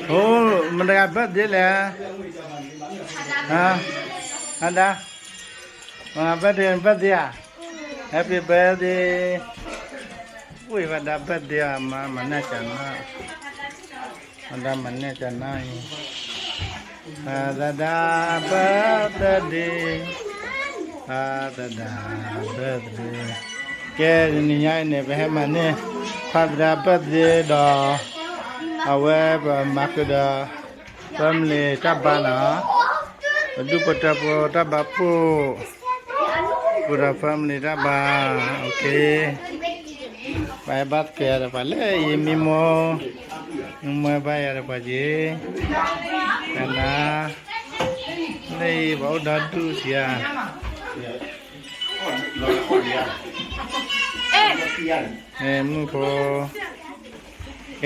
โอ้มันได้เบิดเยอะเลยฮะฮันดามาเบิดเดีย Happy birthday อุ้ยวันดาเบิดเดียมามันน่าจะน่าวันดามันน่าจะน่าวันดาเบิดเดียวันดาเบิดเดียแกนี่ยายเนี่ยไปให้มันเนี่ยวันดาเบิดเดียดอเอาไว้แบบมักดอfamily จับบ้านนะดูปะจับปูpura familyจับบ้านโอเคไปบัดแกไปเลยมีโมไปอะไรไปจีกันนะนี่บอกดัดดูเสียมึงพอแก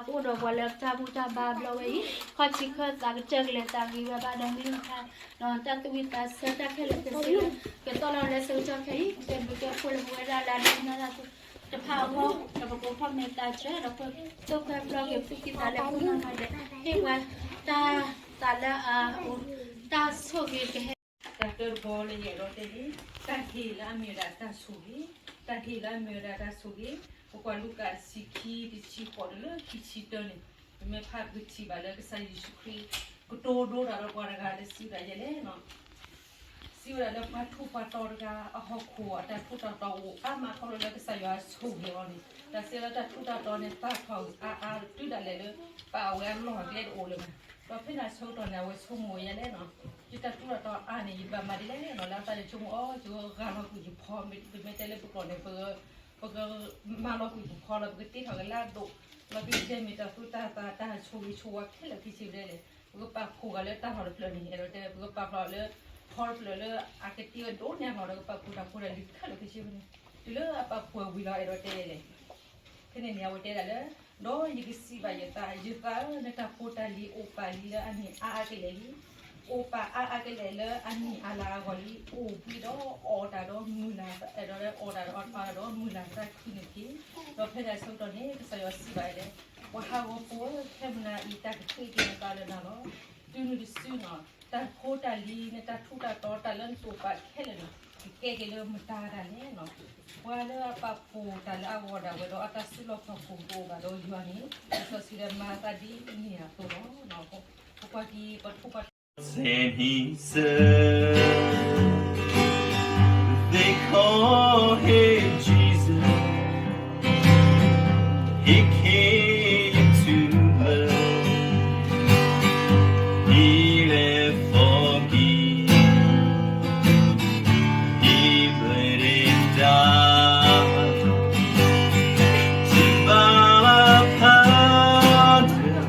กูดอกว่าแล้วจ้าบูจ้าบาบเราไว้ข้อชิคข้อจากเจอเลยจากวิวบ้านดังนี้ค่ะนอนจากตัววิตาเสือจากแค่เล็กเสียก็ตอนเราเลยเสือจากแค่เป็นบุกคนหัวดาลาดินาราจะพาว่าจะประกอบพ่อแม่ตาเชื่อเราเพิ่มตัวแค่เราเก็บสุกิตาแล้วคุณน้องมาเลยเฮ้ยว่าตาละตาโชกีแค่ตาเกิดบอลเลยเราเดี๋ยวตาทีละมีระตาสุกีตาทีละมีระตาสุกีPourquoi Lucas si qui dit quoi de là qui s'y donne mais pas de petit balle que ça y sucré que todo alors quoi regarder si là y est non si là le pas tout pas torga a hokko ta tout ta to a ma ko le que ça y a sauvé on ta c'est là ta tout ta to ne pas pause a tout d'aller le pas ouais non les o le เราเพิ่งจะโชว์ตอนนี้ว่าชั่วโมงยังได้เนาะยุติธุระต่อนี่ยิบมาได้เนาะแล้วแต่ชั่วโมงจู่การเราคุยพอไม่ได้เลยก่อนในเพื่อมาเราคุยพอเราปกติเขาก็ลาดเราพิจารณาแต่ตัวตาช่วยชัวร์แค่เราพิจารณาเลยก็ปากคู่กันเลยตาเราเพลินนี่เราแต่ก็ปากเราเลยพอเพลินเลยอาเกติโดนเนี่ยเราก็ปากคู่เราลิขเราพิจารณาเลยปากคู่วิลาเราแต่เลยแค่นี้เนี่ยเราแต่เลยโดยยิ่งสิบายตายิ่งฟ้าเนี่ยตาพูดลีโอปาลีละอันนี้อาเกลีโอปาอาเกลีละอันนี้อาลากอลีโอปีโดออดาโดมูลาเราเลยออดาโดออดาโดมูลาสักทีนี้เราเพื่อจะส่งตอนนี้ก็สยบสิบายเลยว่าหากว่าพวกแค่มันอีตาคิดกันตาเลยนะเนาะดูนู่นดิสิเนาะตาโคตาลีเนี่ยตาทุกตาต่อตาเล่นตัวปะแค่เลยเนาะแก่ๆเลยมันตาได้เนี่ยเนาะว่าเลยปะปูตาละอวดาเวลาตาสิลปะปูโบกันโดยยันนี่ก็สิเดมาตาดีเนี่ยตัวเนาะพวกที่ปัจจุบัน And he said, they call him Jesus. He came to love, heal and forgive. He bled and died to buy our pardon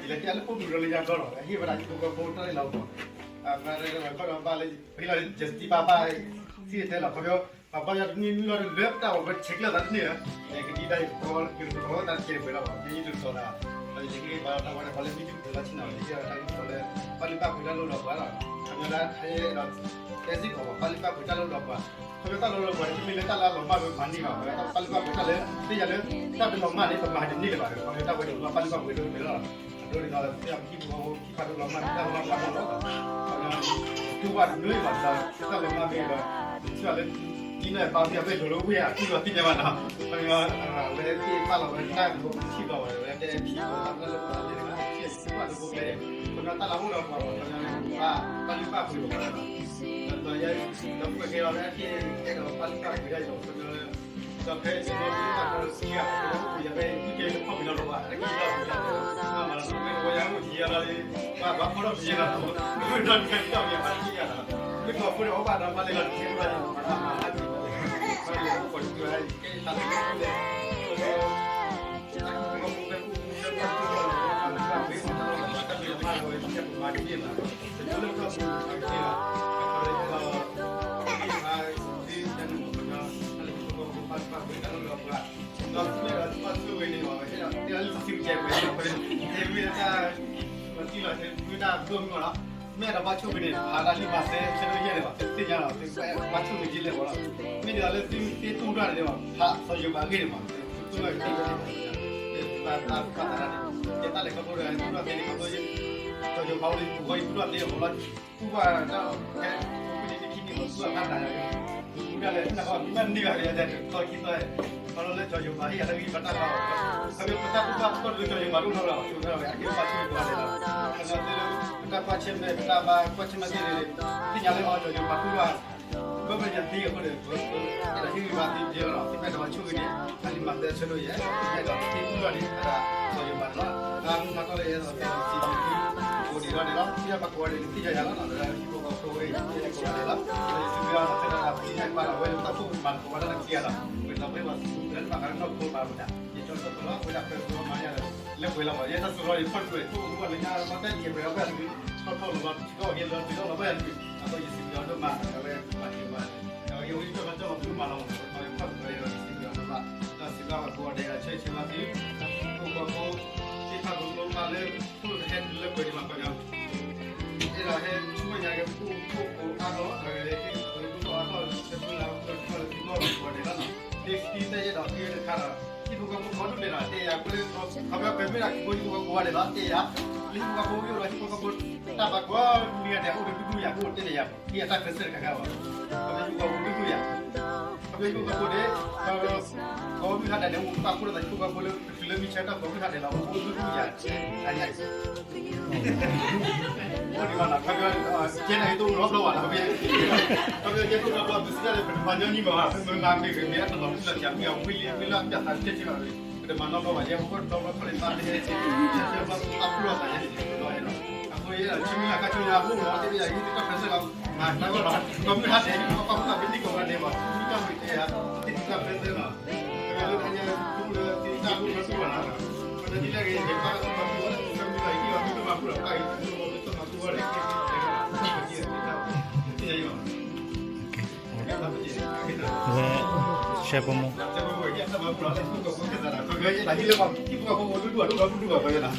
chỉ là cái lúc mình rồi làm đó rồi khi mà đại chúng có bốn tới lâu rồi mà đây là có ba lấy bây giờ just ba ba thì thế là có biết mà bây giờ nhìn nó rớt đâu mà check là rất nhiều cái đi đây có cái đó ta check về đâu cái gì đó là cái ba ta qua đây mình chụp là chỉ nào thì cái đây có đây ba ba cái lâu rồi quá rồi anh là hay là cái gì có ba ba cái lâu rồi quáเขาจะตั้งเราไว้ที่มีเรื่องตั้งเราหลงมาเป็นพันนี่หรอแล้วตั้งปฏิบัติเลยที่จะเรื่องถ้าเป็นหลงมาเนี่ยประมาณนี้เลยป่ะเขาจะตั้งไว้ถึงว่าปฏิบัติไว้ด้วยไม่หรอกโดยเราเตรียมที่เขาที่พันหลงมาตั้งหลงมาหมดแล้วทุกวันนู้นวันละตั้งหลงมามีแบบช่วยเล่นที่เนี่ยบางทีไปดูรูปเนี่ยที่ว่าที่จะมาทำมันก็เวลาที่ป้าเราเป็นนั่งดูที่เราเวลาที่พี่เราทำแล้วเราเรียนนะที่ที่ว่าดูเลยคนนั้นตั้งเราเราพอว่าปฏิบัติอยู่ตัวใหญ่เราไปเกี่ยวกับที่เราปฏิบัติอยู่ได้เราเราเคยสอนที่ว่าเราเสียเราอย่าไปที่เกี่ยวกับข้อมูลเราว่าอะไรที่เราอยากเราเราไม่รู้อย่างที่อะไรว่าบางคนเราเสียเราไม่รู้เรื่องเราอย่างไรที่อะไรไม่ขอพูดว่าเราไม่ได้เราเสียเราทำอะไรก็เรียนคนที่อะไรที่ตัดสินใจเลยเราเป็นผู้เชี่ยวชาญที่เราไม่สามารถจะเรียนมาโดยที่จะมาที่นี่นะแต่เรื่องก็คือที่เราเราไม่เราต้องช่วยนี่หว่าใช่ไหมที่เราสิ่งเจ็บไปเราไปเจ็บไม่ได้บางทีเราไม่ได้ร่วมกันแล้วไม่เราบ้าช่วยนี่หาได้มาเสียเสียเยอะเลยว่ะที่ยังเราที่บ้าช่วยจีเลยว่ะไม่ได้เราที่ตู้ด้านเลยว่ะหาสอยบางทีว่ะตู้เราที่เราตาตาอะไรเจ้าตาเล็กก็พูดอะไรตู้เราที่นี่ก็พูดสอยบางทีกูก็ตู้เราที่เรากูว่าเจ้าแค่กูจะคิดนี่กูว่าอะไรกูเลยนะครับมันนี่ก็เลยจะคอยคิดเลยkalau le joyo mari ada di batang laut. Kami pecah pecah pun le joyo maru nora. Sudah ya, kita pasti boleh lah. Karena dia kita pacem le, kita pacem mati le. Tinggal le joyo maru lah. Beberapa dia aku le. Kita hidup mati dia lah. Kita dah macam ni. Kali mati selalu ya. Kita itu ada joyo maru lah. Kamu nak le ya, CCTV. Kodi lah dia. Dia pakai kodi tiga jalan. Ada ibu kau kodi. Dia kodi lah. Kita sudah ada kita punya para wali kita tu malu pada nak dia lah. Kita boleh dan makanan nak pun baru dah. Jadi contoh kalau kita pergi ke mana lepas lepas dia tak suruh import tu, tu buat lenya macam ni berapa lagi. Contoh lepas kita orang lepas kita lepas lagi. Atau isi dia tu mah, kalau macam kalau yang itu macam apa malam, kalau import tu yang isi dia tu mah. Dah sila aku ada cek lagi. Aku kita dulu malam tu head lepas di mana yang. Ini lah head cuma yang aku ano, kalau aku sebelah kalau kita buat dia lah. Kita je dah kira cara itu kamu kau tu dah dia boleh kamu pemera kau itu kau ada dah dia lihat kamu itu lagi kamu tak kau ni ada udah dulu ya kau tu dia dia tak keser kau kamu juga dulu ya kamu itu kau deh kau ni ada yang kamu dah itu kau boleh film cerita kau ni ada lah kau dulu ya tanya oh di mana kamu jenis itu berapa lah kamu jadi tu berapa besar panjang ni bawa mengambil dia terlalu besar yang william dah tak cecil lagi ada mana bawa dia pun bawa perintah dia dia bawa aku lah saya aku ya cuma nak kacau aku lah jadi lagi kita present mana kamu ada kamu tak beli kau ada apa kita beli ya kita present lah kalau hanya kita aku masuk mana pada dia lagi dia kalau kamu kami lagi aku mampu lah kai itu mampu lagi siapa mau? Lagi lepas, ibu aku mau dua kaya nak.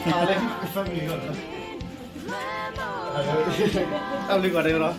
Ada family kan? Tahu lagi ada orang.